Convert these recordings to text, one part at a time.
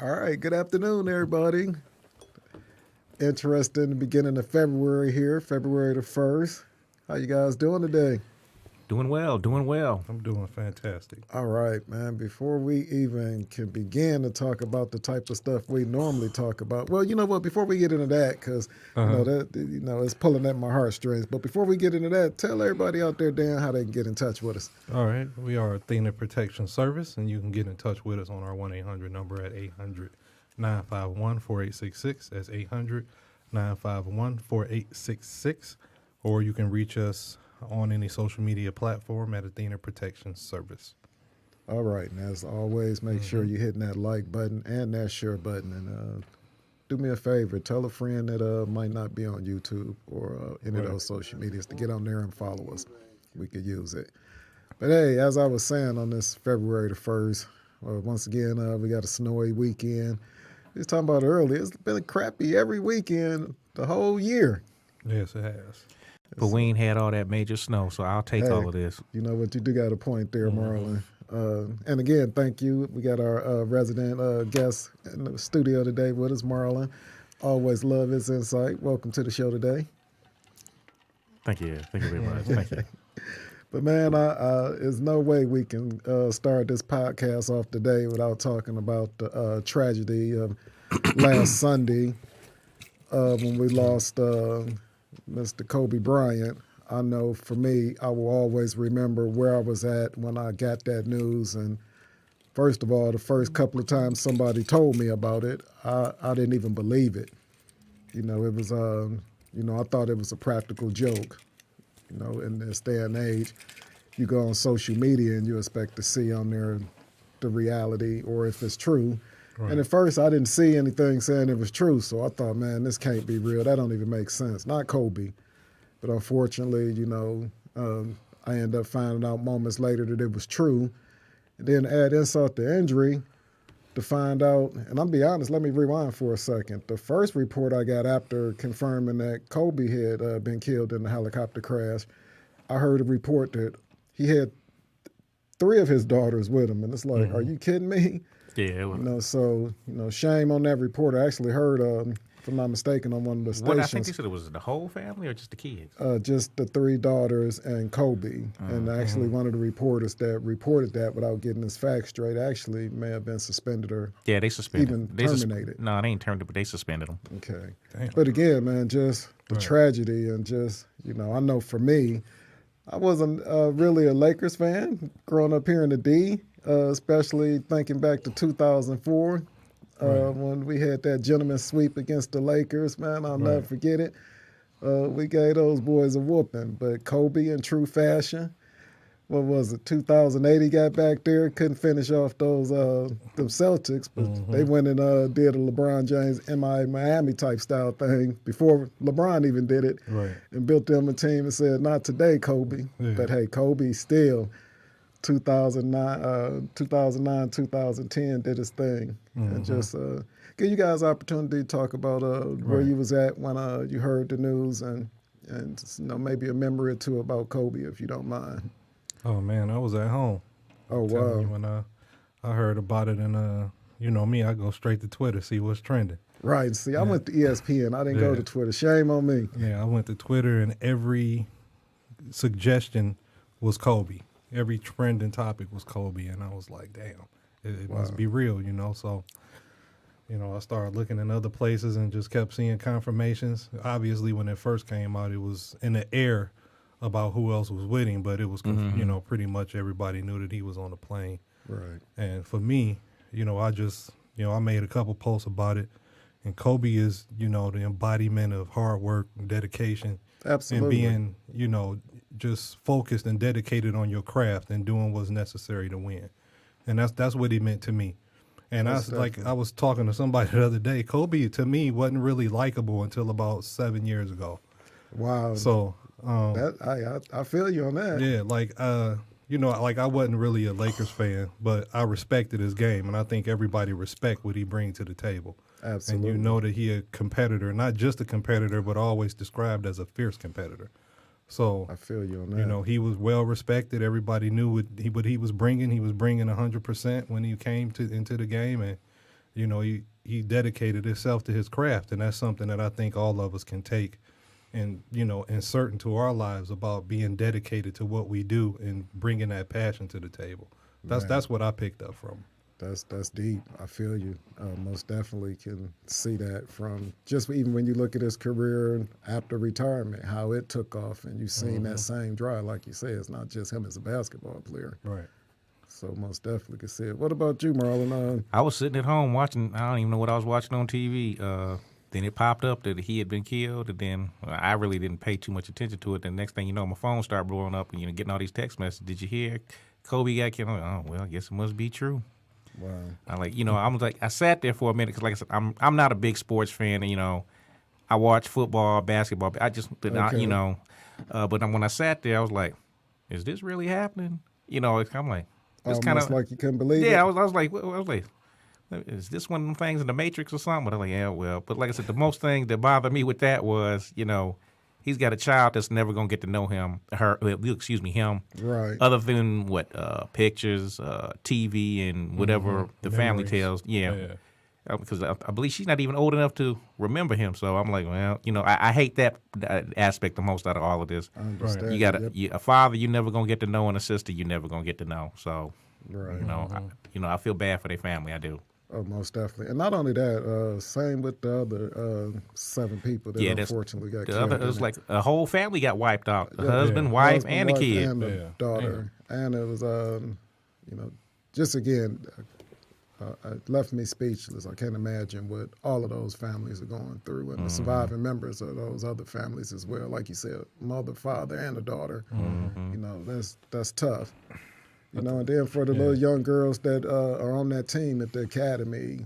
All right, good afternoon, everybody. Interested in the beginning of February here, February the 1st. How you guys doing today? Doing well, doing well. I'm doing fantastic. All right, man. Before we even can begin to talk about the type of stuff we normally talk about, well, you know what? Before we get into that, because it's pulling at my heartstrings. But before we get into that, tell everybody out there, Dan, how they can get in touch with us. All right, we are Athena Protection Service, and you can get in touch with us on our 1-800 number at 800-951-4866. That's 800-951-4866. Or you can reach us on any social media platform at Athena Protection Service. All right, and as always, make sure you're hitting that like button and that share button. And do me a favor, tell a friend that might not be on YouTube or any of those social medias to get on there and follow us. We could use it. But hey, as I was saying on this February the 1st, once again, we got a snowy weekend. We was talking about it earlier. It's been crappy every weekend the whole year. Yes, it has. But we ain't had all that major snow, so I'll take all of this. You know what? You do got a point there, Marlon. And again, thank you. We got our resident guest in the studio today with us, Marlon. Always love his insight. Welcome to the show today. Thank you. Thank you very much. Thank you. But man, there's no way we can start this podcast off today without talking about the tragedy of last Sunday when we lost Mr. Kobe Bryant. I know for me, I will always remember where I was at when I got that news. And first of all, the first couple of times somebody told me about it, I didn't even believe it. You know, it was, I thought it was a practical joke. You know, in this day and age, you go on social media and you expect to see on there the reality or if it's true. Right. And at first, I didn't see anything saying it was true, so I thought, man, this can't be real. That don't even make sense. Not Kobe. But unfortunately, I ended up finding out moments later that it was true. And then add insult to injury to find out, and I'll be honest, let me rewind for a second. The first report I got after confirming that Kobe had been killed in the helicopter crash, I heard a report that he had 3 of his daughters with him. And it's like, are you kidding me? Yeah. So shame on that report. I actually heard, if I'm not mistaken, on one of the stations. I think they said it was the whole family or just the kids? Just the 3 daughters and Kobe. And actually one of the reporters that reported that without getting his facts straight actually may have been suspended or they suspended. Even terminated. No, they ain't terminated, but they suspended them. Okay. Damn. But again, man, just the tragedy and just, I know for me, I wasn't really a Lakers fan growing up here in the D, especially thinking back to 2004 when we had that gentleman's sweep against the Lakers. Man, I'll never forget it. We gave those boys a whooping. But Kobe, in true fashion, what was it, 2008 he got back there, couldn't finish off those them Celtics, but they went and did a LeBron James Miami type style thing before LeBron even did it, and built them a team and said, not today, Kobe. Yeah. But hey, Kobe still 2009, 2010 did his thing. And just give you guys opportunity to talk about where you was at when you heard the news and maybe a memory or two about Kobe, if you don't mind. Oh, man, I was at home. Oh, wow. When I heard about it, and you know me, I go straight to Twitter, see what's trending. Right. See, I went to ESPN. I didn't go to Twitter. Shame on me. Yeah, I went to Twitter, and every suggestion was Kobe. Every trending topic was Kobe, and I was like, damn, it must be real, So, I started looking in other places and just kept seeing confirmations. Obviously, when it first came out, it was in the air about who else was with him, but it was, pretty much everybody knew that he was on the plane. Right. And for me, I just, I made a couple posts about it, and Kobe is, the embodiment of hard work and dedication. Absolutely. And being, just focused and dedicated on your craft and doing what's necessary to win. And that's what he meant to me. And I was talking to somebody the other day, Kobe to me wasn't really likable until about 7 years ago. Wow. So I feel you on that. Yeah, I wasn't really a Lakers fan, but I respected his game, and I think everybody respect what he brings to the table. Absolutely. And that he a competitor, not just a competitor, but always described as a fierce competitor. So I feel you on that. He was well respected. Everybody knew what he was bringing. He was bringing 100% when he came into the game, and he dedicated himself to his craft, and that's something that I think all of us can take and insert into our lives about being dedicated to what we do and bringing that passion to the table. That's what I picked up from him. That's deep. I feel you. Most definitely can see that from just even when you look at his career after retirement, how it took off, and you've seen that same drive. Like you said, it's not just him as a basketball player. Right. So most definitely can see it. What about you, Marlon? I was sitting at home watching. I don't even know what I was watching on TV. Then it popped up that he had been killed, and then I really didn't pay too much attention to it. The next thing you know, my phone started blowing up, and getting all these text messages. Did you hear Kobe got killed? I'm like, oh well, I guess it must be true. Wow. I sat there for a minute because, like I said, I'm not a big sports fan. I watch football, basketball. I just did not, but when I sat there, I was like, is this really happening? I'm like, it's kind of like you couldn't believe it. Yeah, I was like, is this one of them things in the Matrix or something? But I'm like, yeah, well. But like I said, the most thing that bothered me with that was, he's got a child that's never gonna get to know him. Him. Right. Other than pictures, TV, and whatever the family tells. Yeah. Because I believe she's not even old enough to remember him. So I'm like, well, I hate that aspect the most out of all of this. I understand. You got a father you're never gonna get to know, and a sister you're never gonna get to know. So, right. I feel bad for their family. I do. Oh, most definitely. And not only that, same with the other 7 people that unfortunately got killed. It was like a whole family got wiped out. The husband, wife, and the kid. And the daughter. And it was, just again, it left me speechless. I can't imagine what all of those families are going through and the surviving members of those other families as well. Like you said, mother, father, and a daughter. That's tough. And then for the little young girls that are on that team at the academy,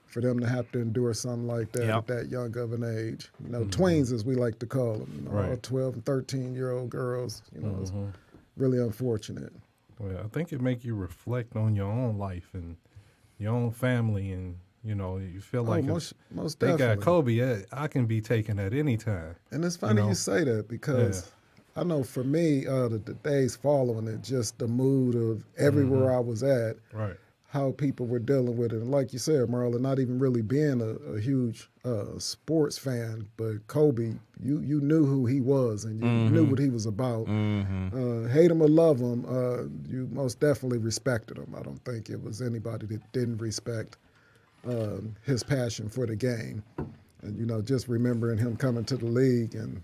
for them to have to endure something like that at that young of an age. Tweens, as we like to call them, all 12 and 13-year-old girls, it's really unfortunate. Well, I think it make you reflect on your own life and your own family, and you feel like most they definitely. got Kobe, I can be taken at any time. And it's funny you say that because I know for me, the days following it, just the mood of everywhere I was at, how people were dealing with it. And like you said, Marlon, not even really being a huge sports fan, but Kobe, you knew who he was and you knew what he was about. Hate him or love him, you most definitely respected him. I don't think it was anybody that didn't respect his passion for the game. And, just remembering him coming to the league and,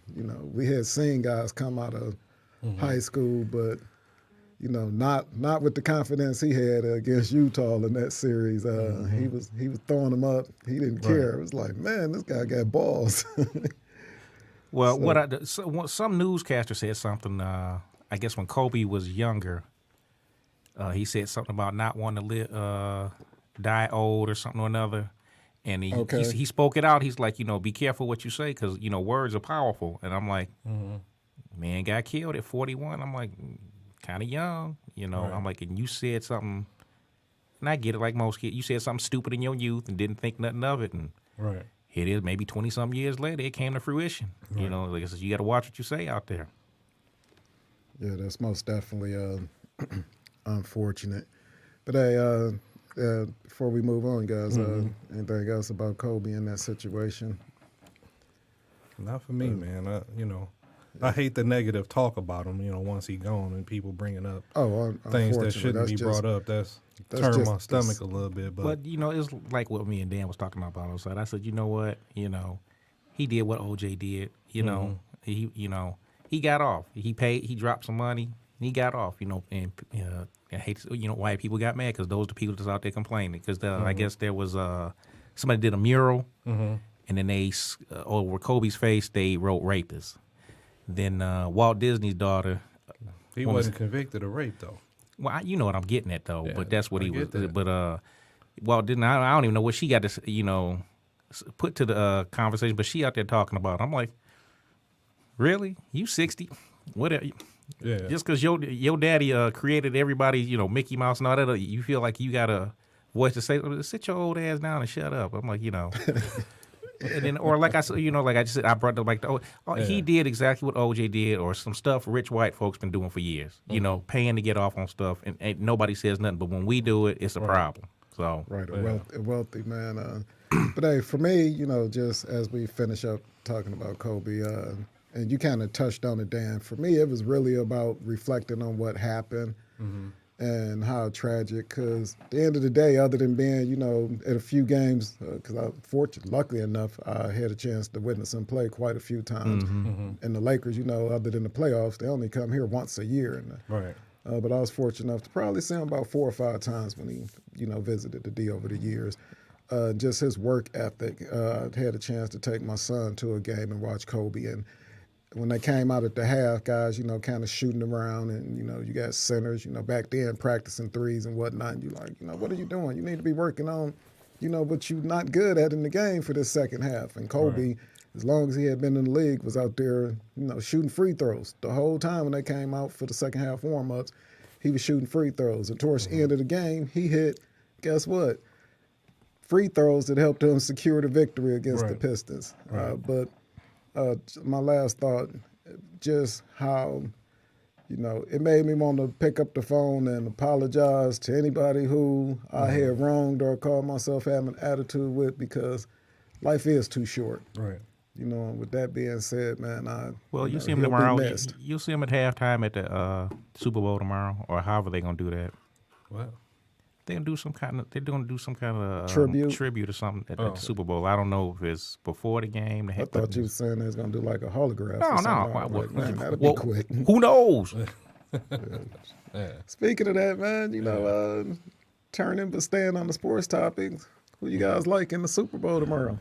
we had seen guys come out of high school, but, not with the confidence he had against Utah in that series. He was throwing them up. He didn't care. It was like, man, this guy got balls. Well, some newscaster said something, I guess when Kobe was younger, he said something about not wanting to die old or something or another. And he spoke it out. He's like, be careful what you say because, words are powerful. And I'm like, man got killed at 41. I'm like, kind of young, I'm like, and you said something, and I get it like most kids. You said something stupid in your youth and didn't think nothing of it. And here it is, maybe 20-some years later, it came to fruition. Like I said, you got to watch what you say out there. Yeah, that's most definitely unfortunate. But hey, before we move on, guys, anything else about Kobe in that situation? Not for me, man. I hate the negative talk about him, once he's gone and people bringing up things that shouldn't be brought up. That's turned my stomach a little bit. But it's like what me and Dan was talking about outside. I said, you know what? He did what OJ did. He got off. He dropped some money. He got off, and I hate, white people got mad because those are the people that's out there complaining. Because I guess there was somebody did a mural, and then they over Kobe's face they wrote rapist. Then Walt Disney's daughter, he wasn't convicted of rape though. Well, you know what I'm getting at though. But that's what he was. That. But Walt Disney, I don't even know what she got to put to the conversation. But she out there talking about. I'm like, really? You 60? What? Yeah. Just because your daddy created everybody, Mickey Mouse and all that, you feel like you got a voice to say, sit your old ass down and shut up. I'm like, and then, or like I said, like I just said, I brought up like, he did exactly what OJ did, or some stuff rich white folks been doing for years, paying to get off on stuff, and nobody says nothing. But when we do it, it's a problem. So right, a wealthy man. But hey, for me, you know, just as we finish up talking about Kobe, and you kind of touched on it, Dan. For me, it was really about reflecting on what happened and how tragic. Because at the end of the day, other than being, you know, at a few games, because luckily enough, I had a chance to witness him play quite a few times. And the Lakers, you know, other than the playoffs, they only come here once a year. And, Right. but I was fortunate enough to probably see him about 4 or 5 times when he, you know, visited the D over the years. Just his work ethic. I had a chance to take my son to a game and watch Kobe. And when they came out at the half, guys, you know, kind of shooting around, and, you know, you got centers, you know, back then practicing threes and whatnot. And you're like, you know, what are you doing? You need to be working on, you know, what you're not good at in the game for this second half. And Kobe, as long as he had been in the league, was out there, you know, shooting free throws. The whole time when they came out for the second half warm-ups, he was shooting free throws. And towards the end of the game, he hit, guess what? Free throws that helped him secure the victory against the Pistons. But my last thought, just how, you know, it made me want to pick up the phone and apologize to anybody who I had wronged or called myself having an attitude with, because life is too short. Right. You know, with that being said, man, you see him tomorrow. You'll see him at halftime at the Super Bowl tomorrow, or however they're gonna do that. Well, They're gonna do some kind of tribute or something at the Super Bowl. I don't know if it's before the game. I thought you were saying they was gonna do like a holograph. No. Man, that'd be quick. Who knows? Speaking of that, man, you know, turning but staying on the sports topics, who you guys like in the Super Bowl tomorrow?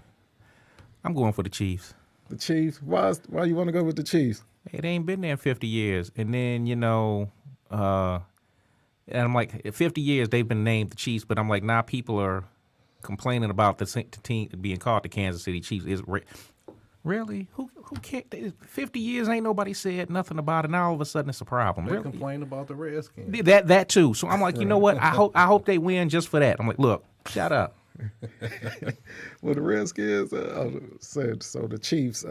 I'm going for the Chiefs. The Chiefs? Why you want to go with the Chiefs? Hey, they ain't been there in 50 years. And then, you know, and I'm like, 50 years they've been named the Chiefs, but I'm like, now people are complaining about the team being called the Kansas City Chiefs. Really? Who cares? 50 years ain't nobody said nothing about it. Now all of a sudden it's a problem. They really? complain about the Redskins. That too. So I'm like, you know what? I hope they win just for that. I'm like, look, shut up. Well, the Redskins said so. The Chiefs.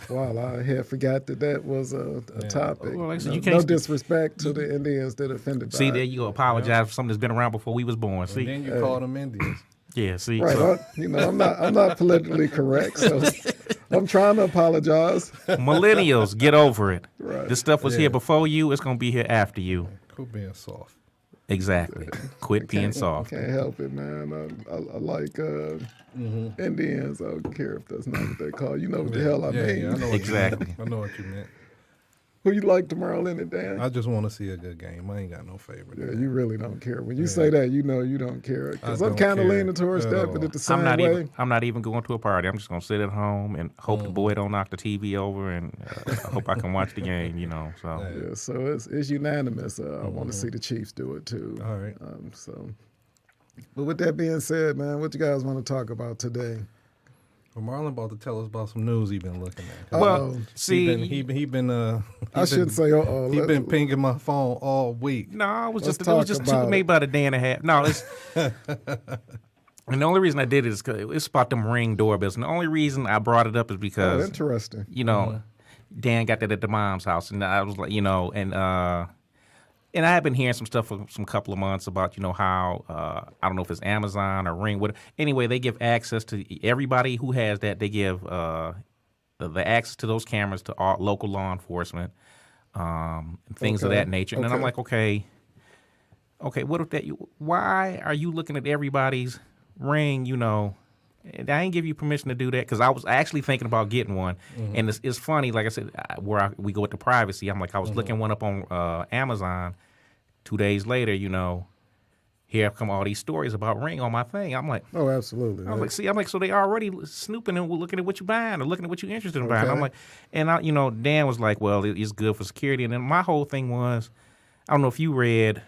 Wow, I had forgot that was a topic. Well, like I said, you no disrespect to the Indians that offended. See, there you go. Apologize for something that's been around before we was born. See, and then you call them Indians. Yeah, see, right? so. You know, I'm not politically correct, so I'm trying to apologize. Millennials, get over it. Right. This stuff was here before you. It's gonna be here after you. Quit being soft. Exactly. Quit being soft. I can't help it, man. I like Indians. I don't care if that's not what they call. You know what the hell I mean. Yeah, I know Exactly. I know what you meant. Who you like tomorrow in it, Dan? I just want to see a good game. I ain't got no favorite. Yeah, you really don't care. When you say that, you know you don't care. Because I'm don't kind of care leaning towards at that, all. but at the same way. I'm not even going to a party. I'm just gonna sit at home and hope the boy don't knock the TV over, and I hope I can watch the game. You know, so Yeah, so it's unanimous. I want to see the Chiefs do it too. All right. But with that being said, man, what you guys want to talk about today? Well, Marlon about to tell us about some news he been looking at. well, see, he been I shouldn't say. He been pinging my phone all week. No, it was Let's just talk made about about a day and a half. No, it's and the only reason I did it is because it's about them Ring doorbells. And the only reason I brought it up is because interesting. you know, Dan got that at the mom's house, and I was like, you know, and I have been hearing some stuff for some couple of months about, you know, how I don't know if it's Amazon or Ring. Anyway, they give access to everybody who has that. They give the access to those cameras to all local law enforcement, and things of that nature. And then I'm like, okay, what if that? Why are you looking at everybody's Ring? You know, and I ain't give you permission to do that, because I was actually thinking about getting one. And it's funny, like I said, we go with the privacy. I'm like, I was looking one up on Amazon. 2 days later, you know, here come all these stories about Ring on my thing. I'm like, oh, absolutely. I was like, so they already snooping and looking at what you're buying or looking at what you're interested in buying. I'm like, and you know, Dan was like, well, it's good for security. And then my whole thing was, I don't know if you read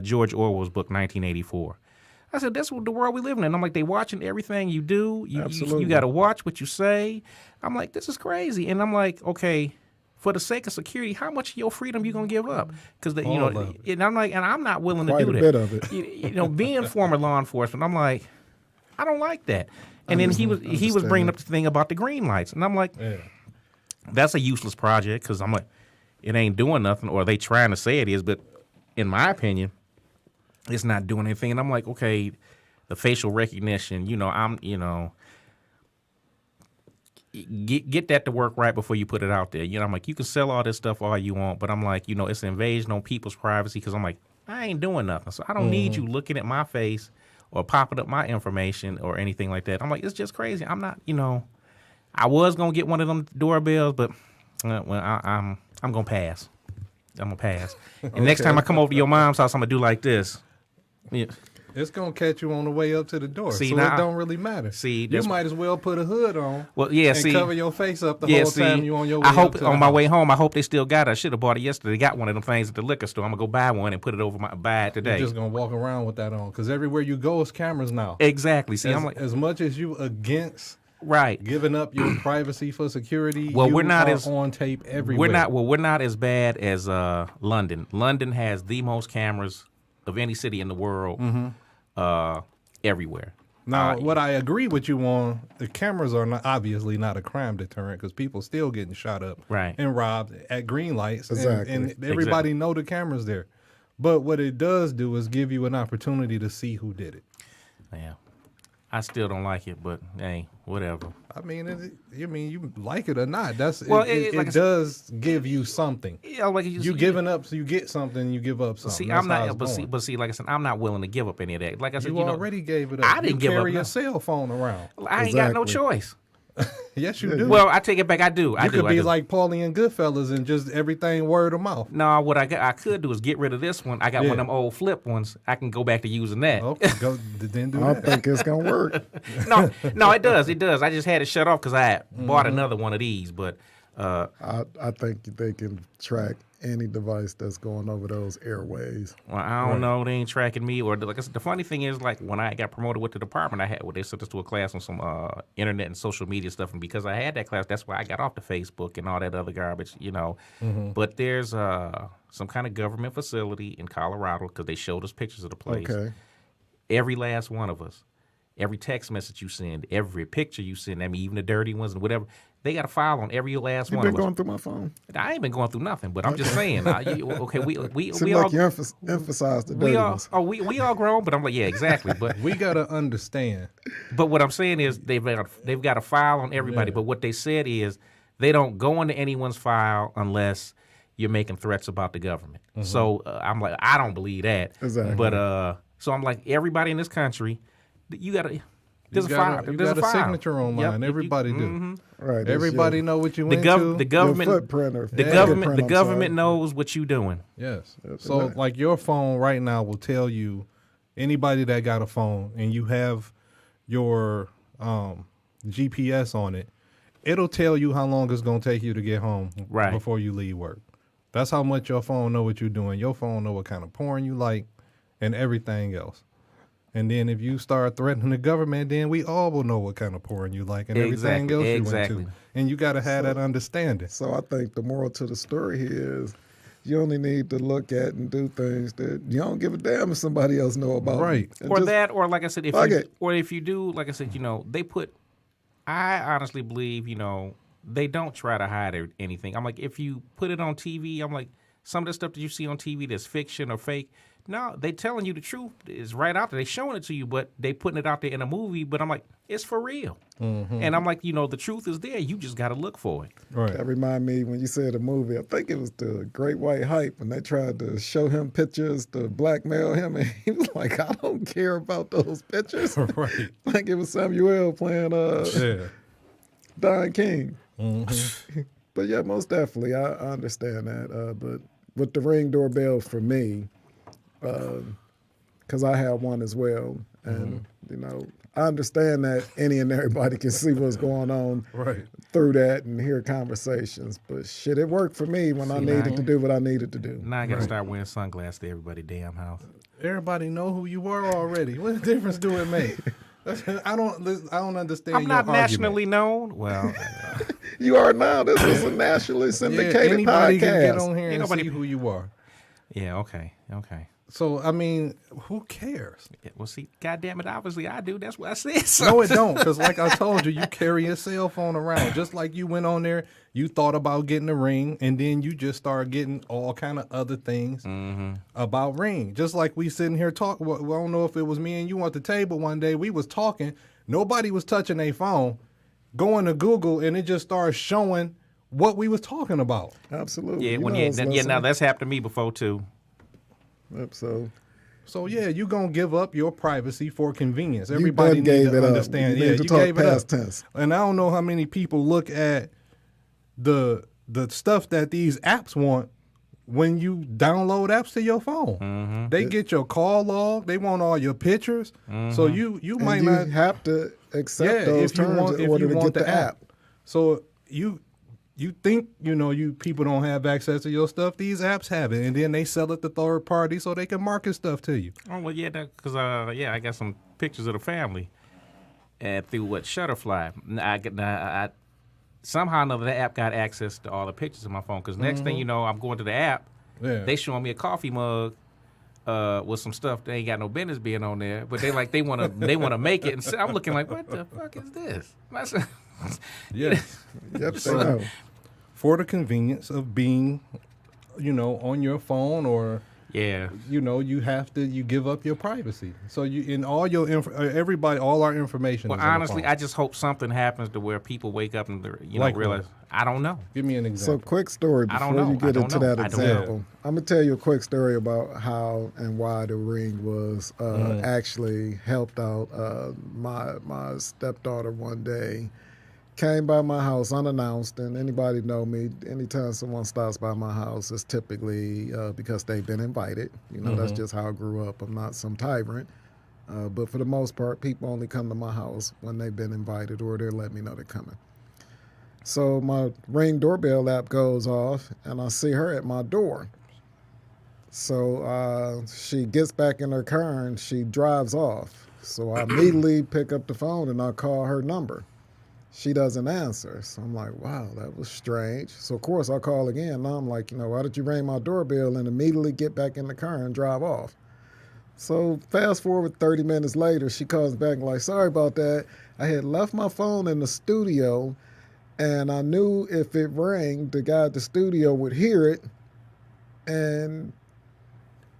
George Orwell's book, 1984. I said, that's what the world we live in. I'm like, they watching everything you do. You got to watch what you say. I'm like, this is crazy. And I'm like, okay, for the sake of security, how much of your freedom you gonna give up? Because you know, and I'm like, and I'm not willing to do that. Quite a bit of it. You know, being former law enforcement, I'm like, I don't like that. And then he was bringing up the thing about the green lights, and I'm like, that's a useless project, because I'm like, it ain't doing nothing, or they trying to say it is, but in my opinion, it's not doing anything. And I'm like, okay, the facial recognition. Get that to work right before you put it out there. I'm like, you can sell all this stuff all you want, but I'm like, it's an invasion on people's privacy because I'm like, I ain't doing nothing. So I don't need you looking at my face or popping up my information or anything like that. I'm like, it's just crazy. I'm not, I was going to get one of them doorbells, but I'm going to pass. I'm going to pass. And next time I come over to your mom's house, I'm going to do like this. Yeah. It's gonna catch you on the way up to the door, see, so now, it don't really matter. See, you might as well put a hood on. Well, yeah, and cover your face up the whole time you on your way. I hope up to on the my house. way home. I hope they still got it. I should have bought it yesterday. They got one of them things at the liquor store. I'm gonna go buy one and put it over buy it today. You're just gonna walk around with that on because everywhere you go is cameras now. Exactly. See, I'm like, as much as you against right giving up your privacy for security. Well, we're not as on tape everywhere. We're not as bad as London. London has the most cameras of any city in the world. Everywhere. Now, what I agree with you on, the cameras are obviously not a crime deterrent because people still getting shot up and robbed at green lights. Exactly. And everybody know the camera's there. But what it does do is give you an opportunity to see who did it. Yeah. I still don't like it, but hey, whatever. I mean, you like it or not. That's well, it does give you something. Yeah, like you giving up, so you get something, you give up something. See, I'm not. But see, like I said, I'm not willing to give up any of that. Like I said, you already gave it up. I didn't give up. Carry a cell phone around. I ain't got no choice. Yes, you do. Well, I take it back. I do. You could be like Paulie and Goodfellas and just everything word of mouth. No, what I could do is get rid of this one. I got one of them old flip ones. I can go back to using that. Okay, then do that. I don't think it's gonna work. No, it does. It does. I just had it shut off because I bought another one of these. But I think they can track any device that's going over those airways. Well, I don't know. They ain't tracking me. Or like I said, the funny thing is, like when I got promoted with the department, they sent us to a class on some internet and social media stuff. And because I had that class, that's why I got off the Facebook and all that other garbage, But there's some kind of government facility in Colorado because they showed us pictures of the place. Okay. Every last one of us, every text message you send, every picture you send, even the dirty ones and whatever, they got a file on every last one of us. You've been going through my phone. I ain't been going through nothing, but I'm just saying. We Seems all like you emphasize the dirtiness. we all grown, but I'm like, yeah, exactly. But we gotta understand. But what I'm saying is they've got a file on everybody. Yeah. But what they said is they don't go into anyone's file unless you're making threats about the government. Mm-hmm. So I'm like, I don't believe that. Exactly. But so I'm like, everybody in this country, you gotta. There's a file. You got a signature online. Yep. Everybody do. Mm-hmm. Right. Everybody know what you the into. The government. The government knows what you doing. Yes. So like your phone right now will tell you anybody that got a phone and you have your GPS on it. It'll tell you how long it's gonna take you to get home before you leave work. That's how much your phone know what you're doing. Your phone know what kind of porn you like and everything else. And then if you start threatening the government, then we all will know what kind of porn you like and everything else you into. And you got to have that understanding. So I think the moral to the story here is you only need to look at and do things that you don't give a damn if somebody else know about. Right. Or that, or like I said, if you do, like I said, they put, I honestly believe, they don't try to hide anything. I'm like, if you put it on TV, I'm like, some of the stuff that you see on TV that's fiction or fake, no, they telling you the truth is right out there. They showing it to you, but they putting it out there in a movie. But I'm like, it's for real. Mm-hmm. And I'm like, the truth is there. You just got to look for it. Right. That remind me when you said a movie, I think it was the Great White Hype, when they tried to show him pictures to blackmail him. And he was like, I don't care about those pictures. Right. Like it was Samuel playing Don King. Mm-hmm. But yeah, most definitely. I understand that. But with the Ring doorbell for me, because I have one as well, and I understand that any and everybody can see what's going on through that and hear conversations. But shit, it worked for me when I needed to do what I needed to do. Now I got to start wearing sunglasses to everybody's damn house. Everybody know who you are already. What difference do it make? I don't understand. I'm not nationally known. Well, you are now. This is a nationally syndicated anybody podcast. Can get on here and see who you are. Yeah. Okay. So I mean, who cares? Yeah, well, see, goddamn it, obviously I do. That's what I said. So. No, it don't. Because like I told you, you carry a cell phone around. Just like you went on there, you thought about getting a ring, and then you just start getting all kind of other things about ring. Just like we sitting here talking. Well, I don't know if it was me and you at the table one day. We was talking. Nobody was touching their phone. Going to Google, and it just started showing what we was talking about. Absolutely. Yeah, now that's happened to me before too. Yep, so yeah, you gonna give up your privacy for convenience. Everybody needs to understand. You gave it up. Tense. And I don't know how many people look at the stuff that these apps want when you download apps to your phone. They get your call log. They want all your pictures. So you might not have to accept those terms in order to get the app. So you think, you people don't have access to your stuff. These apps have it, and then they sell it to third party so they can market stuff to you. Oh, well, yeah, because, I got some pictures of the family through Shutterfly. I somehow or another, that app got access to all the pictures of my phone, because next thing you know, I'm going to the app, they showing me a coffee mug with some stuff that ain't got no business being on there, but they want to make it, and so I'm looking like, what the fuck is this? Yes. Yep, they know. For the convenience of being, on your phone, or you give up your privacy. So you in all your all our information. Well, is honestly, I just hope something happens to where people wake up and realize. I don't know. Give me an example. So, quick story before you get into that example. I'm gonna tell you a quick story about how and why the ring was actually helped out. My stepdaughter one day came by my house unannounced, and anybody know me, anytime someone stops by my house, it's typically because they've been invited. That's just how I grew up. I'm not some tyrant. But for the most part, people only come to my house when they've been invited or they're letting me know they're coming. So my Ring doorbell app goes off, and I see her at my door. So she gets back in her car, and she drives off. So I immediately pick up the phone, and I call her number. She doesn't answer. So I'm like, wow, that was strange. So, of course, I call again. Now I'm like, why did you ring my doorbell and immediately get back in the car and drive off? So fast forward 30 minutes later, she calls back and like, sorry about that. I had left my phone in the studio, and I knew if it rang, the guy at the studio would hear it. And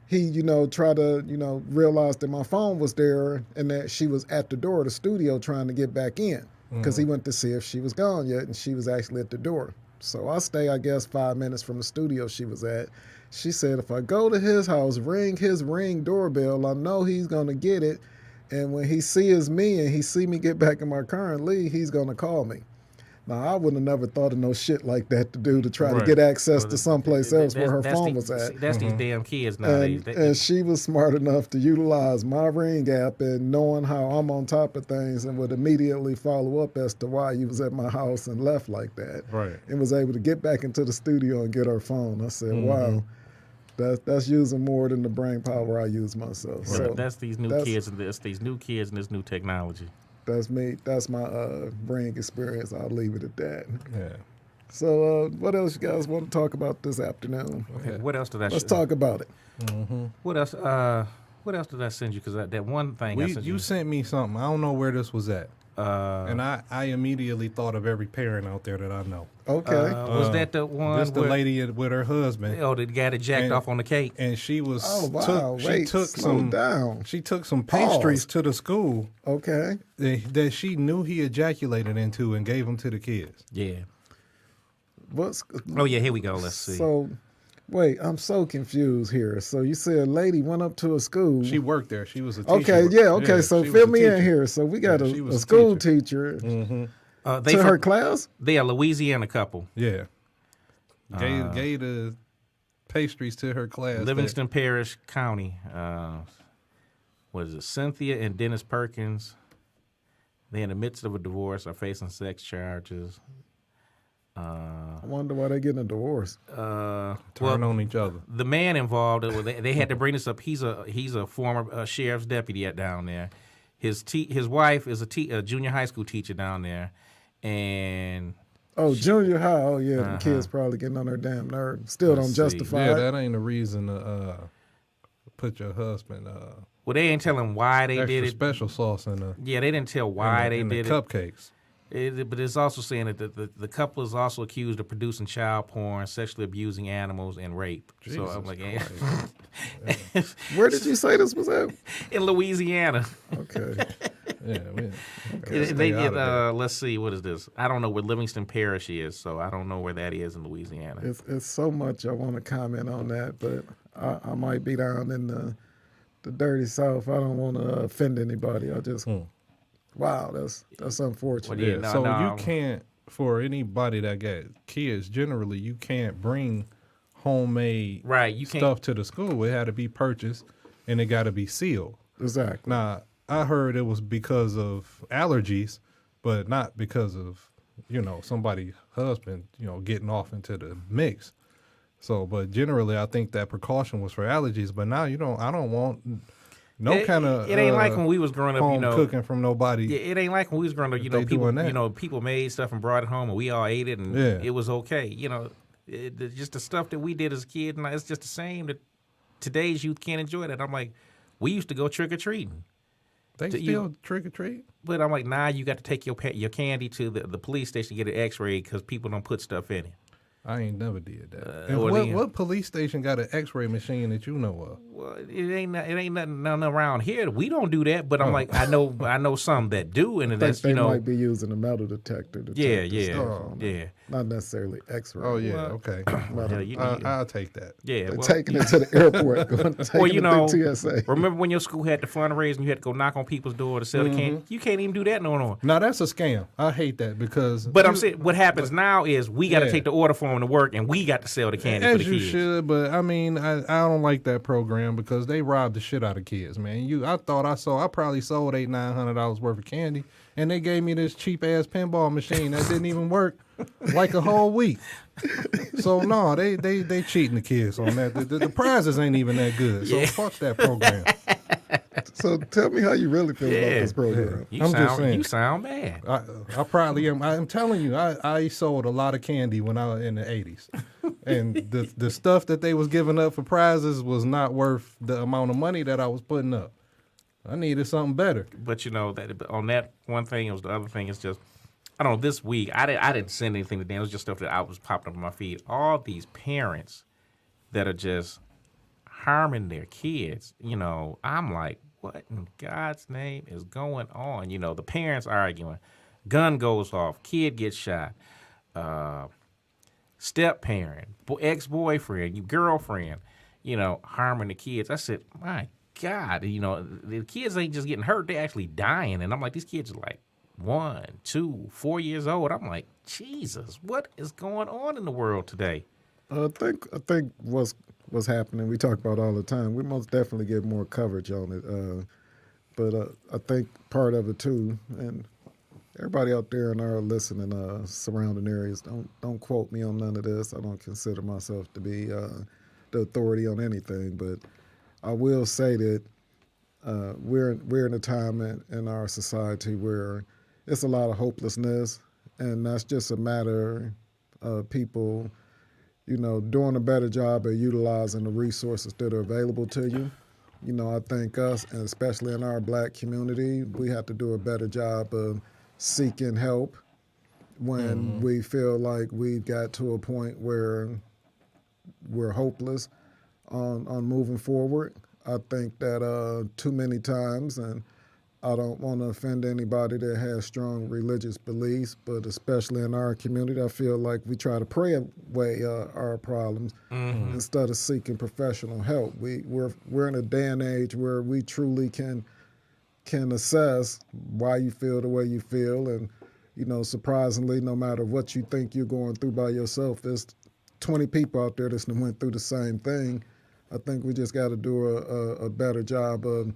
he, tried to, realize that my phone was there and that she was at the door of the studio trying to get back in. Because he went to see if she was gone yet, and she was actually at the door. So I stay, I guess, 5 minutes from the studio she was at. She said, if I go to his house, ring his Ring doorbell, I know he's going to get it. And when he sees me and he see me get back in my car and leave, he's going to call me. Now, I would have never thought of no shit like that to do to try to get access to someplace else where her phone was at. That's these damn kids nowadays. And she was smart enough to utilize my Ring app and knowing how I'm on top of things, and would immediately follow up as to why you was at my house and left like that. Right. And was able to get back into the studio and get her phone. I said, wow. That's using more than the brain power I use myself. Right. So that's these new kids and these new kids and this new technology. That's me. That's my Ring experience. I'll leave it at that. Yeah. So what else you guys want to talk about this afternoon? Okay. What else did I? Let's talk about it. What else? What else did I send you? Because that one thing you sent me something. I don't know where this was at. And I immediately thought of every parent out there that I know. Okay. Was that the one? This the lady with her husband. Oh, the guy that jacked off on the cake. And she was. Oh wow! Slow down. She took some pastries to the school. Okay. That she knew he ejaculated into and gave them to the kids. Yeah. What's? Oh yeah. Here we go. Let's see. So. Wait, I'm so confused here. So you said a lady went up to a school. She worked there. She was a teacher. Okay, yeah. So fill me in here. So we got a school teacher to her class? They are Louisiana couple. Yeah. Gave the pastries to her class. Livingston Parish County. What is it? Cynthia and Dennis Perkins. They're in the midst of a divorce, are facing sex charges. I wonder why they're getting a divorce. Turn on each other. The man involved, they had to bring this up. He's a former sheriff's deputy down there. His wife is a junior high school teacher down there, and junior high. Oh yeah, the kids probably getting on their damn nerves. Still don't justify it. Yeah, that ain't a reason to put your husband Well, they ain't telling why they extra did it. special sauce in the Yeah, they didn't tell why they did the cupcakes. But it's also saying that the couple is also accused of producing child porn, sexually abusing animals, and rape. Jesus so I'm like, Where did you say this was at? in Louisiana. Okay. Let's see, what is this? I don't know where Livingston Parish is, so I don't know where that is in Louisiana. It's so much I want to comment on that, but I might be down in the dirty South. I don't want to offend anybody. I just, wow, that's unfortunate. Well, yeah, so you can't, for anybody that got kids, generally you can't bring homemade stuff to the school. It had to be purchased and it got to be sealed. Exactly. Now, I heard it was because of allergies, but not because of, somebody's husband, getting off into the mix. So, but generally, I think that precaution was for allergies. But now I don't want kind of. It ain't like when we was growing up, home cooking from nobody. Yeah, it ain't like when we was growing up. People made stuff and brought it home, and we all ate it, and it was okay. Just the stuff that we did as a kid, and it's just the same that today's youth can't enjoy that. I'm like, we used to go trick or treating. They still trick or treat? But I'm like, nah, you got to take your candy to the police station to get an X-ray because people don't put stuff in it. I ain't never did that. And what police station got an X-ray machine that you know of? Well, it ain't nothing around here. We don't do that. But I'm like, I know some that do, and that's they might be using a metal detector. Yeah. Not necessarily X-ray. Oh yeah, okay. I'll take that. Yeah, they're taking it to the airport. To TSA. Remember when your school had the fundraiser and you had to go knock on people's door to sell the candy? You can't even do that no more. Now that's a scam. I hate that because. But I'm saying what happens now is we got to take the order form to work and we got to sell the candy for the kids. As you should, but I mean, I don't like that program because they rob the shit out of kids, man. I probably sold $800-900 worth of candy, and they gave me this cheap ass pinball machine that didn't even work like a whole week. So no, they cheating the kids on that. The prizes ain't even that good. So fuck that program. So tell me how you really feel about this program. You sound mad. I probably am. I'm telling you, I sold a lot of candy when I was in the 80s. And the stuff that they was giving up for prizes was not worth the amount of money that I was putting up. I needed something better. But that on that one thing, it was the other thing is just, I don't know, this week, I didn't send anything to them. It was just stuff that I was popping up on my feed. All these parents that are just harming their kids, I'm like, what in God's name is going on? The parents arguing, gun goes off, kid gets shot, step-parent, ex-boyfriend, your girlfriend, harming the kids. I said, my God, the kids ain't just getting hurt, they're actually dying. And I'm like, these kids are like 1, 2, 4 years old. I'm like, Jesus, what is going on in the world today? I think what's happening, we talk about all the time. We most definitely get more coverage on it. But I think part of it too, and everybody out there in our listening surrounding areas, don't quote me on none of this. I don't consider myself to be the authority on anything, but I will say that we're in a time in our society where it's a lot of hopelessness, and that's just a matter of people, doing a better job at utilizing the resources that are available to you. I think us, and especially in our black community, we have to do a better job of seeking help when we feel like we've got to a point where we're hopeless on moving forward. I think that too many times, and I don't want to offend anybody that has strong religious beliefs, but especially in our community, I feel like we try to pray away our problems instead of seeking professional help. We're in a day and age where we truly can assess why you feel the way you feel, and surprisingly, no matter what you think you're going through by yourself, there's 20 people out there that went through the same thing. I think we just got to do a better job of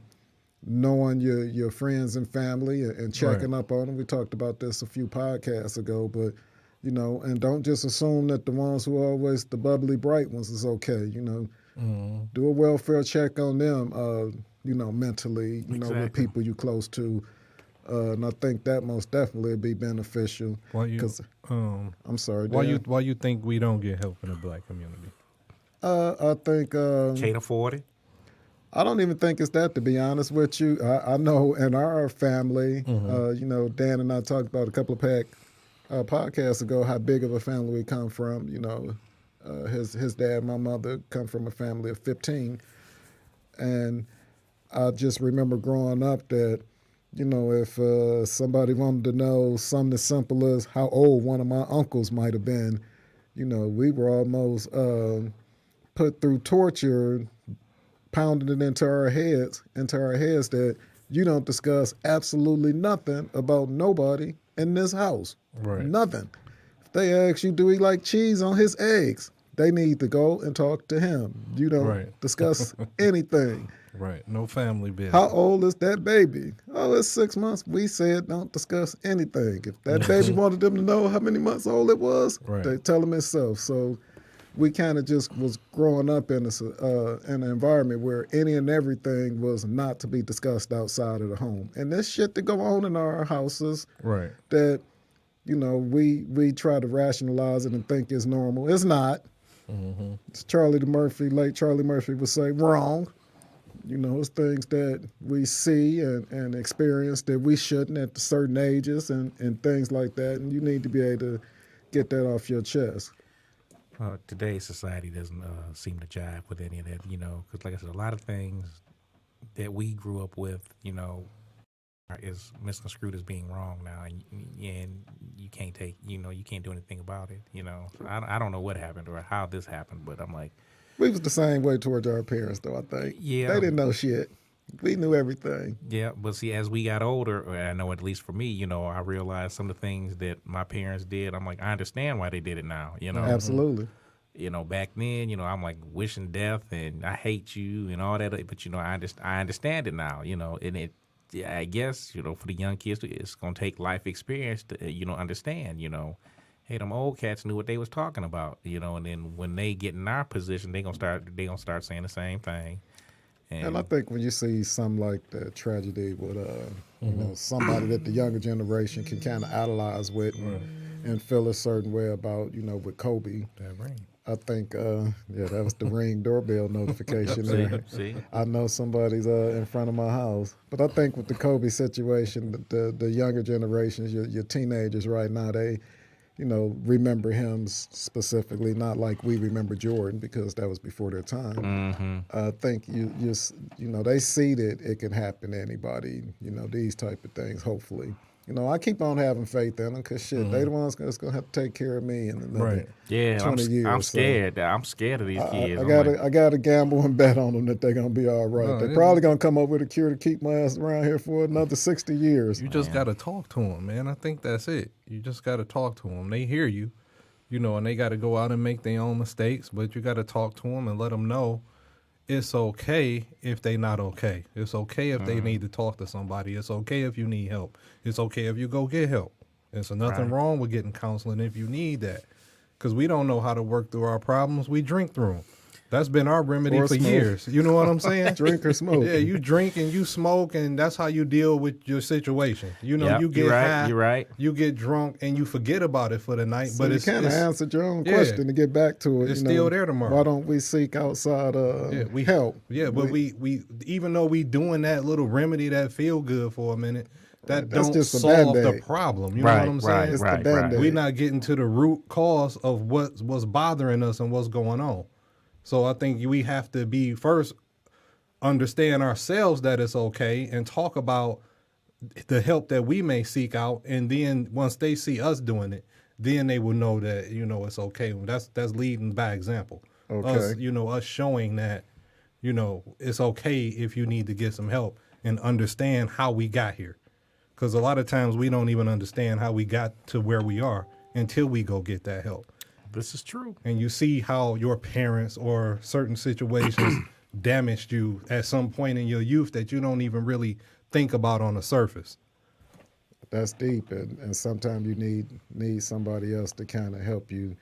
knowing your friends and family and checking up on them. We talked about this a few podcasts ago, but, and don't just assume that the ones who are always the bubbly, bright ones is okay. Do a welfare check on them, mentally, with people you close to. And I think that most definitely would be beneficial. I'm sorry, Dan. Why you think we don't get help in the black community? I think... Can't afford it? I don't even think it's that, to be honest with you. I know in our family, you know, Dan and I talked about a couple of podcasts ago how big of a family we come from. You know, his dad and my mother come from a family of 15. And I just remember growing up that, you know, if somebody wanted to know something as simple as how old one of my uncles might have been, you know, we were almost put through torture, pounding it into our heads that you don't discuss absolutely nothing about nobody in this house. Right. Nothing. If they ask you, do he like cheese on his eggs? They need to go and talk to him. You don't discuss anything. Right. No family business. How old is that baby? Oh, it's 6 months. We said don't discuss anything. If that baby wanted them to know how many months old it was, they tell them itself. So we kind of just was growing up in an environment where any and everything was not to be discussed outside of the home. And this shit that go on in our houses that, you know, we try to rationalize it and think is normal. It's not. It's late Charlie Murphy would say, wrong. You know, it's things that we see and experience that we shouldn't at certain ages and things like that. And you need to be able to get that off your chest. Today's society doesn't seem to jive with any of that, you know, because like I said, a lot of things that we grew up with, you know, is misconstrued as being wrong now, and you can't you can't do anything about it, you know. So I don't know what happened or how this happened, but I'm like, we was the same way towards our parents, though. I think they didn't know shit. We knew everything. Yeah, but see, as we got older, I know at least for me, you know, I realized some of the things that my parents did. I'm like, I understand why they did it now, you know. Absolutely. You know, back then, you know, I'm like wishing death and I hate you and all that, but you know, I understand it now, you know, and I guess, you know, for the young kids, it's gonna take life experience to, you know, understand, you know. Hey, them old cats knew what they was talking about, you know, and then when they get in our position, they gonna start saying the same thing. And I think when you see something like the tragedy with, you know, somebody that the younger generation can kind of idolize with and feel a certain way about, you know, with Kobe. That ring. I think, that was the Ring doorbell notification there. See? I know somebody's in front of my house. But I think with the Kobe situation, the younger generations, your teenagers right now, they, you know, remember him specifically, not like we remember Jordan because that was before their time. I think you know, they see that it can happen to anybody, you know, these type of things, hopefully. You know, I keep on having faith in them because, shit, they the ones that's going to have to take care of me in another 20 years. I'm scared. I'm scared of these kids. I got to gamble and bet on them that they're going to be all right. They're probably going to come up with a cure to keep my ass around here for another 60 years. You just got to talk to them, man. I think that's it. You just got to talk to them. They hear you, you know, and they got to go out and make their own mistakes, but you got to talk to them and let them know it's okay if they not okay. It's okay if they need to talk to somebody. It's okay if you need help. It's okay if you go get help. There's nothing wrong with getting counseling if you need that. Because we don't know how to work through our problems. We drink through them. That's been our remedy for years. You know what I'm saying? Drink or smoke. Yeah, you drink and you smoke, and that's how you deal with your situation. You know, you get high, you get drunk, and you forget about it for the night. So but you kind of answered your own question to get back to it. It's still there tomorrow. Why don't we seek outside help? Yeah, but we even though we doing that little remedy that feel good for a minute, that's don't just solve the problem. You know what I'm saying? It's the Band-Aid. We're not getting to the root cause of what's bothering us and what's going on. So I think we have to be first understand ourselves that it's okay and talk about the help that we may seek out. And then once they see us doing it, then they will know that, you know, it's okay. That's leading by example. Okay. Us showing that, you know, it's okay if you need to get some help and understand how we got here. Because a lot of times we don't even understand how we got to where we are until we go get that help. This is true. And you see how your parents or certain situations damaged you at some point in your youth that you don't even really think about on the surface. That's deep, and sometimes you need somebody else to kind of help you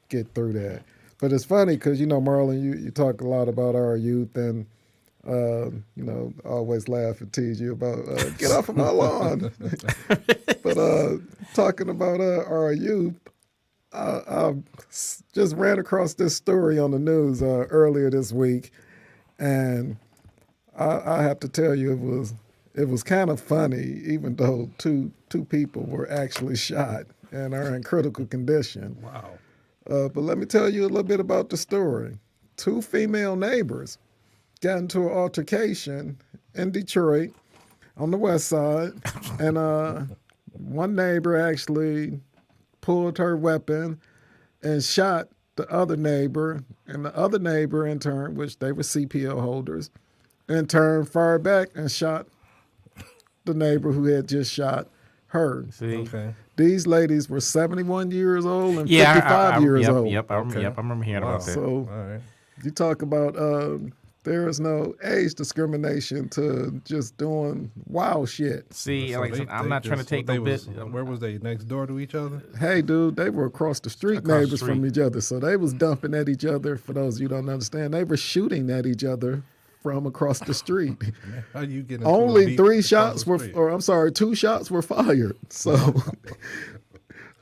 get through that. But it's funny because, you know, Marlon, you talk a lot about our youth, and, you know, I always laugh and tease you about, get off of my lawn. But talking about our youth, I just ran across this story on the news earlier this week, and I have to tell you, it was kind of funny, even though two people were actually shot and are in critical condition. Wow. But let me tell you a little bit about the story. Two female neighbors got into an altercation in Detroit on the west side, and one neighbor actually pulled her weapon and shot the other neighbor, and the other neighbor in turn, which they were CPL holders, in turn fired back and shot the neighbor who had just shot her. See? Okay. These ladies were 71 years old and Yeah, 55 years old. Yep, I remember hearing about that. So All right. you talk about there is no age discrimination to just doing wild shit. See, So like I said, I'm not trying to take no bit. Where was they? Next door to each other? Hey, dude, they were across the street Across the neighbors from street. each other. So they was dumping at each other. For those of you who don't understand, they were shooting at each other from across the street. How you get into Only a three beef shots across were, the street? or I'm sorry, 2 shots were fired. So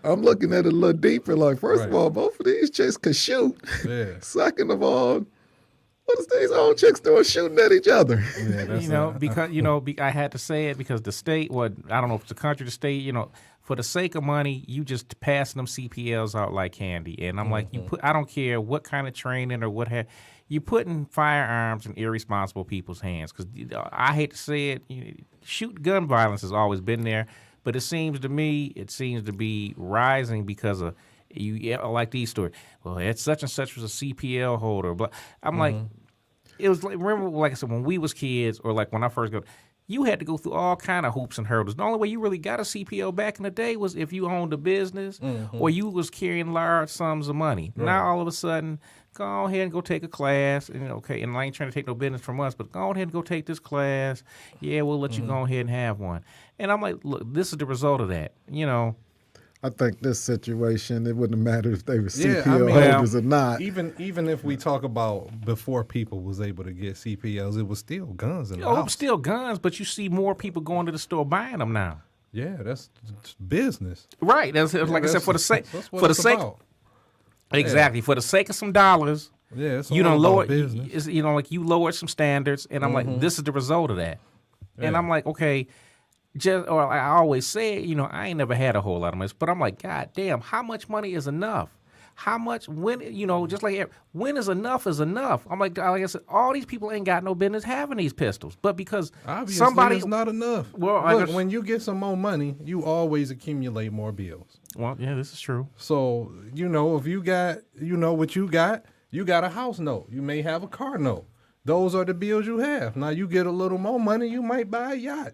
I'm looking at it a little deeper. Like, first of Right. all, both of these chicks could shoot. Yeah. Second of all, what is these old chicks doing shooting at each other? Yeah, that's Because I had to say it because the state, I don't know if it's the country, the state, for the sake of money, you just passing them CPLs out like candy. And I'm like, I don't care what kind of training or what you putting firearms in irresponsible people's hands. Because I hate to say it, shoot gun violence has always been there, but it seems to be rising because of like these stories. Well, it's such and such was a CPL holder. But I'm like, it was like, remember, like I said, when we was kids, or like when I first got, you had to go through all kind of hoops and hurdles. The only way you really got a CPL back in the day was if you owned a business or you was carrying large sums of money. Right. Now all of a sudden, go ahead and go take a class. And okay, and I ain't trying to take no business from us, but go ahead and go take this class. Yeah, we'll let you go ahead and have one. And I'm like, look, this is the result of that. I think this situation, it wouldn't matter if they were Yeah, CPL I mean, holders or not. Even if we talk about before people was able to get CPLs, it was still guns in the Oh, house. still guns, but you see more people going to the store buying them now. Yeah, that's business. Right. That's like I said, for the sake, That's what for the it's sake, about. exactly, for the sake of some dollars. Yeah, it's You all don't about lower, business. like you lowered some standards, and I'm like, this is the result of that. And I'm like, okay, or I always say, I ain't never had a whole lot of money, but I'm like, God damn, how much money is enough? How much, when is enough is enough? I'm like I said, all these people ain't got no business having these pistols, but because Obviously, somebody, it's not enough. Well, Look, when you get some more money, you always accumulate more bills. well, yeah, this is true. So, if you got, what you got a house note. You may have a car note. Those are the bills you have. Now, you get a little more money, you might buy a yacht.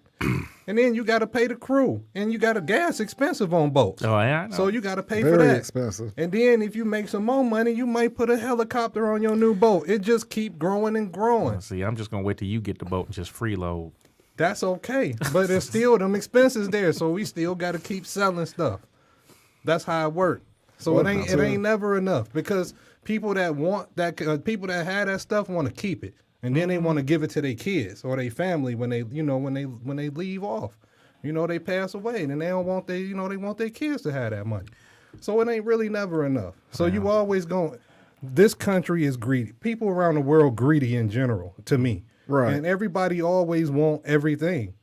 And then you got to pay the crew. And you got a gas expensive on boats. Oh, yeah, I know. So you got to pay for Very that. expensive. And then if you make some more money, you might put a helicopter on your new boat. It just keep growing and growing. See, I'm just gonna wait till you get the boat and just freeload. That's okay. But there's still them expenses there. So we still got to keep selling stuff. That's how it works. So Well, it ain't never enough because people that want that people that have that stuff want to keep it, and then they want to give it to their kids or their family when they when they leave off, they pass away, and then they don't want they want their kids to have that money. So it ain't really never enough. So you always going. This country is greedy. People around the world greedy in general. To me. Right. And everybody always want everything.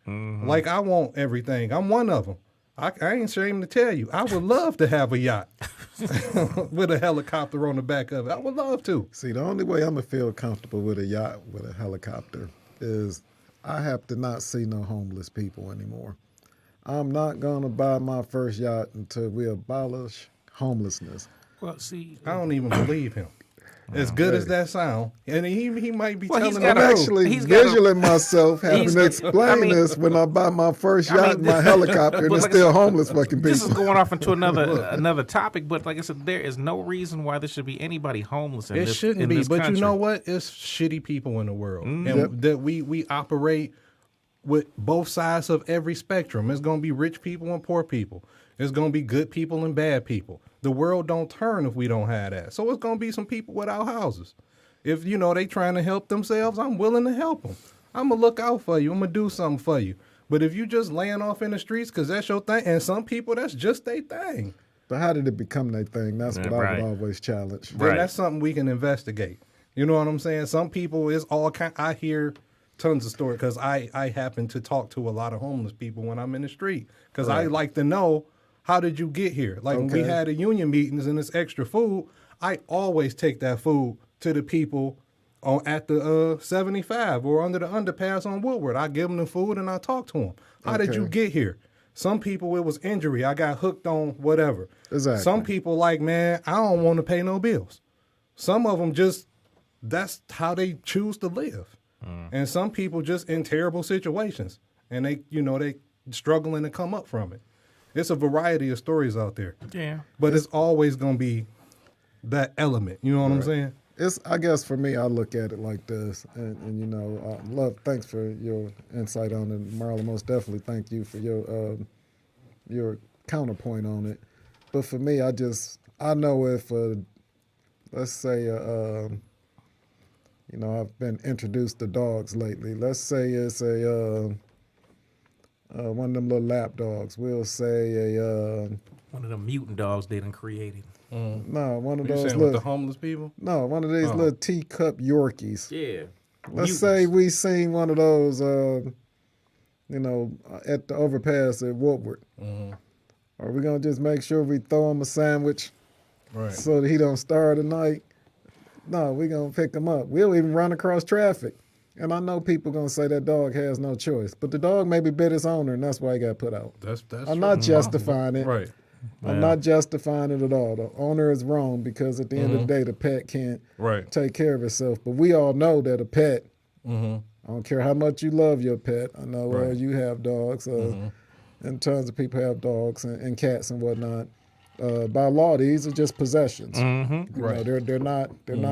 Like I want everything. I'm one of them. I ain't ashamed to tell you. I would love to have a yacht with a helicopter on the back of it. I would love to. See, the only way I'm going to feel comfortable with a yacht with a helicopter is I have to not see no homeless people anymore. I'm not going to buy my first yacht until we abolish homelessness. Well, see, I don't even believe him. As good as that sound, and he might be Well, he's telling got the I'm a- truth. actually he's got a- visualing myself having he's- to explain I mean- this when I buy my first I mean, yacht and my helicopter and but it's like I still said, homeless fucking this is people. going off into another topic. But like I said, there is no reason why there should be anybody homeless in It this. shouldn't in be, this but country. you know what? It's shitty people in the world, and Yep. that we operate with both sides of every spectrum. It's gonna be rich people and poor people. It's gonna be good people and bad people. The world don't turn if we don't have that. So it's gonna be some people without houses. If they trying to help themselves, I'm willing to help them. I'm gonna look out for you. I'm gonna do something for you. But if you just laying off in the streets because that's your thing, and some people that's just their thing, But how did it become their thing? That's what I right. would always challenge. then Right. that's something we can investigate. You know what I'm saying? Some people is all kind. I hear tons of stories because I happen to talk to a lot of homeless people when I'm in the street because I like to know, how did you get here? Like when we had a union meetings and it's extra food, I always take that food to the people at the 75 or under the underpass on Woodward. I give them the food and I talk to them. How did you get here? Some people, it was injury. I got hooked on whatever. Exactly. Some people like, man, I don't want to pay no bills. Some of them just, that's how they choose to live. And some people just in terrible situations. And they struggling to come up from it. It's a variety of stories out there. Yeah. But it's always going to be that element. You know what I'm saying? I guess for me, I look at it like this, and thanks for your insight on it, Marlon. Most definitely, thank you for your counterpoint on it. But for me, I know if let's say I've been introduced to dogs lately. Let's say it's a one of them little lap dogs. We'll say one of them mutant dogs they done created. No, one of those saying with the homeless people? No, one of these little teacup Yorkies. Yeah. Let's say we seen one of those, at the overpass at Woodward. Are we gonna just make sure we throw him a sandwich, so that he don't starve tonight? No, we gonna pick him up. We'll even run across traffic. And I know people gonna say that dog has no choice, but the dog maybe bit his owner, and that's why he got put out. I'm not justifying it. Right. I'm not justifying it at all. The owner is wrong because at the end of the day, the pet can't take care of itself. But we all know that a pet, I don't care how much you love your pet. I know you have dogs, and tons of people have dogs and cats and whatnot. By law, these are just possessions. They're not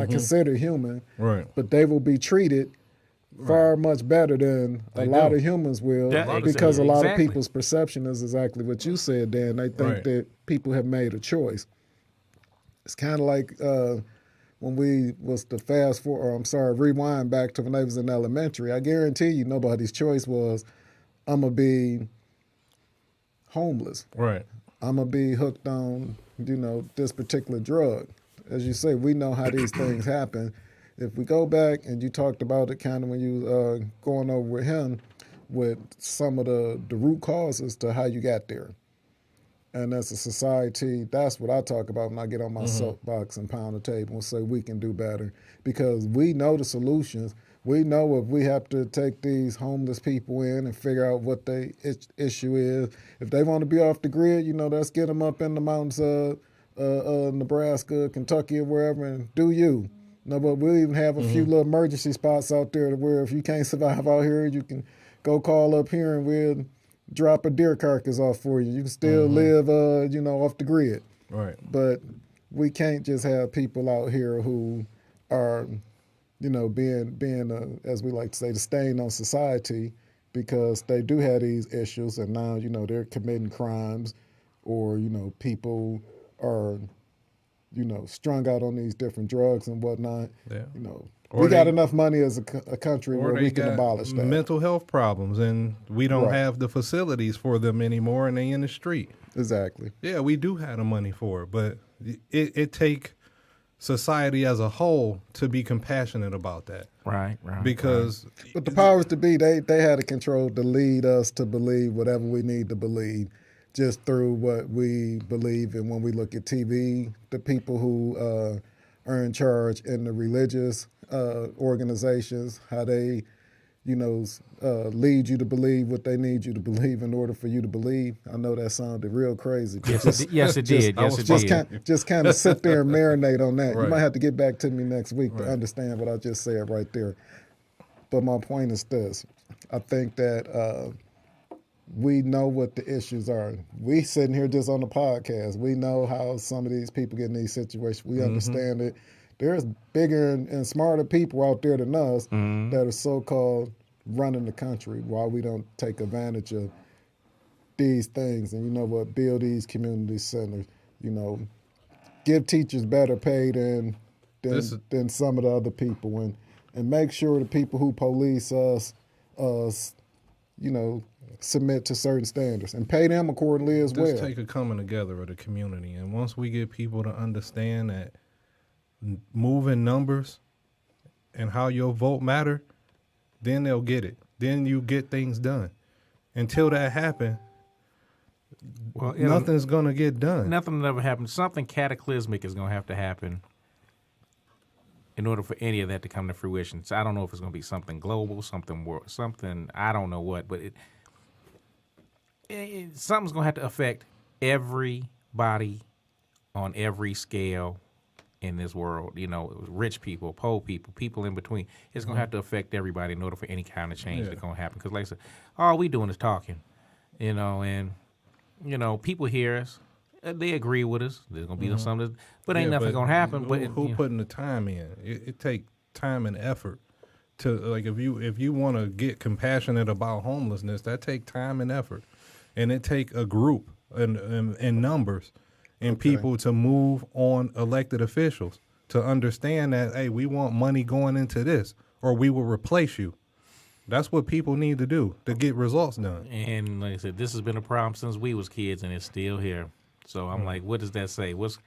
considered human. Right. But they will be treated far much better than a lot of humans will, because a lot of people's perception is exactly what you said, Dan. They think that people have made a choice. It's kind of like when we was to rewind back to when they was in elementary. I guarantee you nobody's choice was, I'm going to be homeless. Right. I'm going to be hooked on, this particular drug. As you say, we know how these things happen. If we go back, and you talked about it kind of when you going over with him, with some of the root causes to how you got there. And as a society, that's what I talk about when I get on my soapbox and pound the table and say we can do better. Because we know the solutions. We know if we have to take these homeless people in and figure out what their issue is. If they want to be off the grid, let's get them up in the mountains of Nebraska, Kentucky, or wherever, and do you. No, but we'll even have a few little emergency spots out there to where if you can't survive out here, you can go call up here and we'll drop a deer carcass off for you. You can still live, off the grid. Right. But we can't just have people out here who are, being as we like to say, the stain on society, because they do have these issues, and now, they're committing crimes, or, people are strung out on these different drugs and whatnot. Yeah. We got enough money as a country where we can abolish that. Mental health problems, and we don't have the facilities for them anymore, and they in the street. Exactly. Yeah, we do have the money for it, but it take society as a whole to be compassionate about that. Right. Because... But the powers to be, they had the control to lead us to believe whatever we need to believe, just through what we believe. And when we look at TV, the people who are in charge in the religious organizations, how they, lead you to believe what they need you to believe in order for you to believe. I know that sounded real crazy. Yes, it did. Just kind of sit there and marinate on that. Right. You might have to get back to me next week to understand what I just said right there. But my point is this. I think that... we know what the issues are. We sitting here just on the podcast. We know how some of these people get in these situations. We understand it. There's bigger and smarter people out there than us that are so-called running the country. Why we don't take advantage of these things and, build these community centers. Give teachers better pay than some of the other people, and make sure the people who police us, submit to certain standards and pay them accordingly as well. Just take a coming together of the community. And once we get people to understand that moving numbers and how your vote matter, then they'll get it. Then you get things done. Until that happens, Well, nothing's going to get done. Nothing will ever happen. Something cataclysmic is going to have to happen in order for any of that to come to fruition. So I don't know if it's going to be something global, something world, something, I don't know what, but something's going to have to affect everybody on every scale in this world. You know, rich people, poor people, people in between. It's going to have to affect everybody in order for any kind of change that's going to happen. Because like I said, all we doing is talking, you know, and, you know, people hear us. They agree with us. There's going to be something, but ain't nothing going to happen. But who putting the time in? It take time and effort to, like, if you want to get compassionate about homelessness, that take time and effort. And it take a group and numbers and people to move on elected officials to understand that, hey, we want money going into this or we will replace you. That's what people need to do to get results done. And like I said, this has been a problem since we was kids, and it's still here. So I'm like, what does that say? What's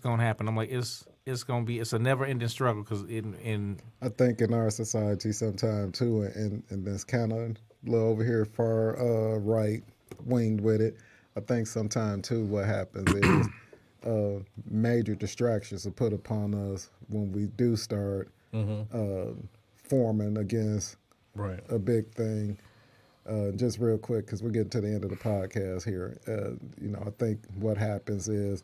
going to happen? I'm like, it's a never-ending struggle because I think in our society sometimes too, and that's kind of a little over here far right winged with it. I think sometimes too what happens is major distractions are put upon us when we do start forming against a big thing. Just real quick, because we're getting to the end of the podcast here. You know, I think what happens is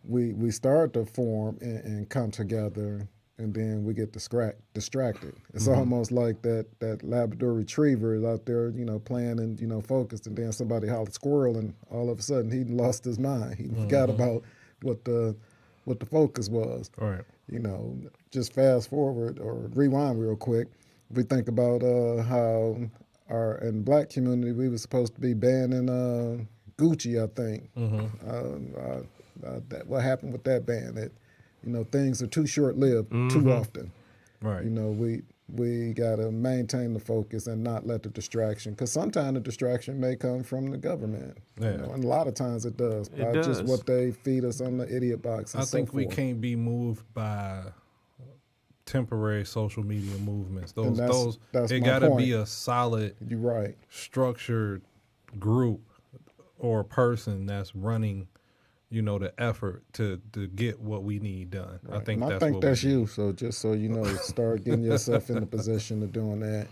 we start to form and come together, and then we get distracted. It's almost like that Labrador Retriever is out there, you know, playing and, you know, focused, and then somebody hollered squirrel, and all of a sudden he lost his mind. He forgot about what the focus was. Right. You know, just fast forward or rewind real quick. We think about how in the black community we were supposed to be banning Gucci, I think. What happened with that ban? You know, things are too short-lived too often. Right. You know, we got to maintain the focus and not let the distraction, because sometimes the distraction may come from the government. Yeah. You know, and a lot of times it does. Just what they feed us on the idiot box and I think we forth. can't be moved by temporary social media movements. That's it my got to point. be a solid, You're right. structured group or person that's running, you know, the effort to get what we need done. Right. I think and that's you. So just so you know, start getting yourself in the position of doing that.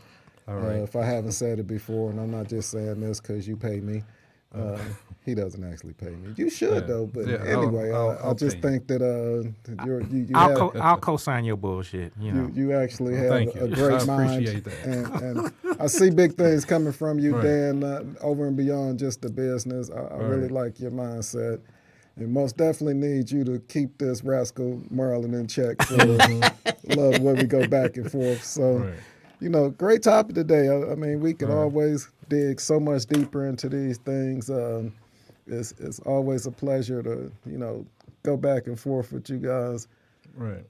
All right. If I haven't said it before, and I'm not just saying this because you pay me. He doesn't actually pay me. You should though. But anyway, I just think that I'll co-sign your bullshit. You know, you actually have a great mind. Appreciate that. And I see big things coming from you, Dan, over and beyond just the business. I really like your mindset. And most definitely need you to keep this rascal Marlon in check for love where we go back and forth. So, you know, great topic today. I mean, we could always dig so much deeper into these things. It's always a pleasure to, you know, go back and forth with you guys. Right.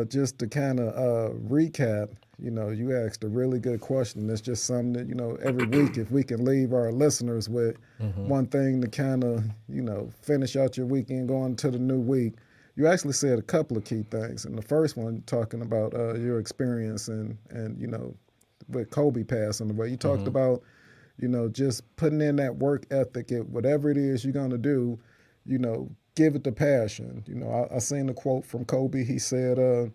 Just to kind of recap, you know, you asked a really good question. It's just something that, you know, every week, if we can leave our listeners with one thing to kind of, you know, finish out your weekend going to the new week. You actually said a couple of key things. And the first one, talking about your experience and, you know, with Kobe passing away. You talked about, you know, just putting in that work ethic at whatever it is you're going to do, you know, give it the passion. You know, I seen a quote from Kobe. He said,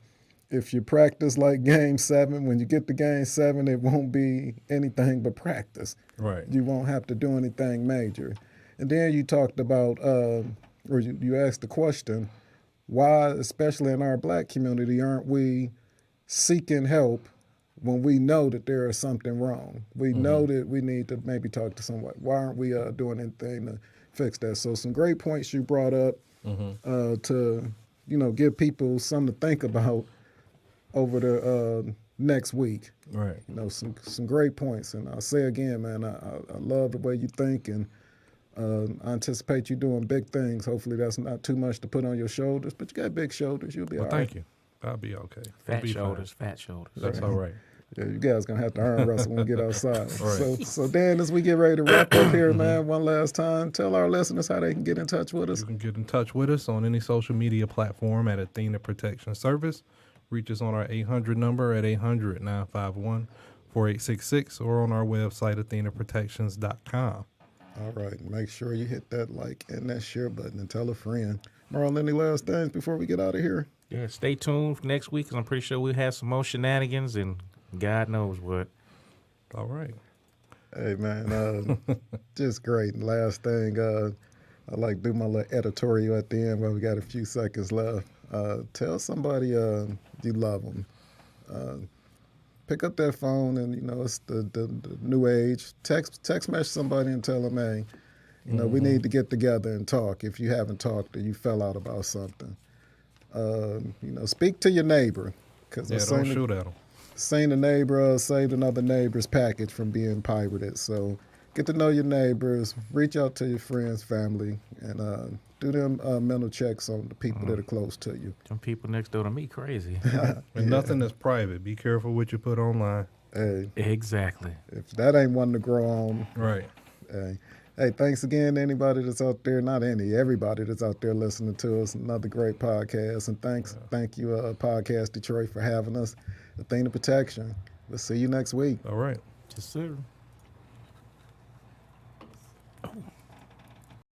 if you practice like Game 7, when you get to Game 7, it won't be anything but practice. Right. You won't have to do anything major. And then you talked about, or you asked the question, why, especially in our black community, aren't we seeking help when we know that there is something wrong? We know that we need to maybe talk to someone. Why aren't we doing anything to fix that? So some great points you brought up to, you know, give people something to think about over the next week. Right. You know, some great points. And I'll say again, man, I love the way you think, and I anticipate you doing big things. Hopefully that's not too much to put on your shoulders, but you got big shoulders. You'll be all right. Thank you. I'll be okay. fat shoulders. That's all right. Yeah, you guys gonna have to arm wrestle when we get outside. So Dan, as we get ready to wrap up here, man, one last time, tell our listeners how they can get in touch with us. You can get in touch with us on any social media platform at Athena Protection Service. reach us on our 800 number at 800-951-4866 or on our website, athenaprotections.com. All right. Make sure you hit that like and that share button and tell a friend. Merle, any last things before we get out of here? Yeah, stay tuned for next week because I'm pretty sure we'll have some more shenanigans and God knows what. All right. Hey, man, just great. And last thing, I like to do my little editorial at the end while we got a few seconds left. Tell somebody you love them. Pick up that phone and, it's the new age. Text message somebody and tell them, hey, we need to get together and talk if you haven't talked or you fell out about something. Speak to your neighbor. Cause don't shoot at them. Seen a neighbor saved another neighbor's package from being pirated. So get to know your neighbors, reach out to your friends, family, and do them mental checks on the people that are close to you. Some people next door to me crazy. And nothing is private. Be careful what you put online. Hey, Exactly. if that ain't one to grow on. Right. Hey, thanks again to anybody that's out there, everybody that's out there listening to us. Another great podcast. And thank you, Podcast Detroit, for having us. Athena Protection. We'll see you next week. All right. Yes, sir.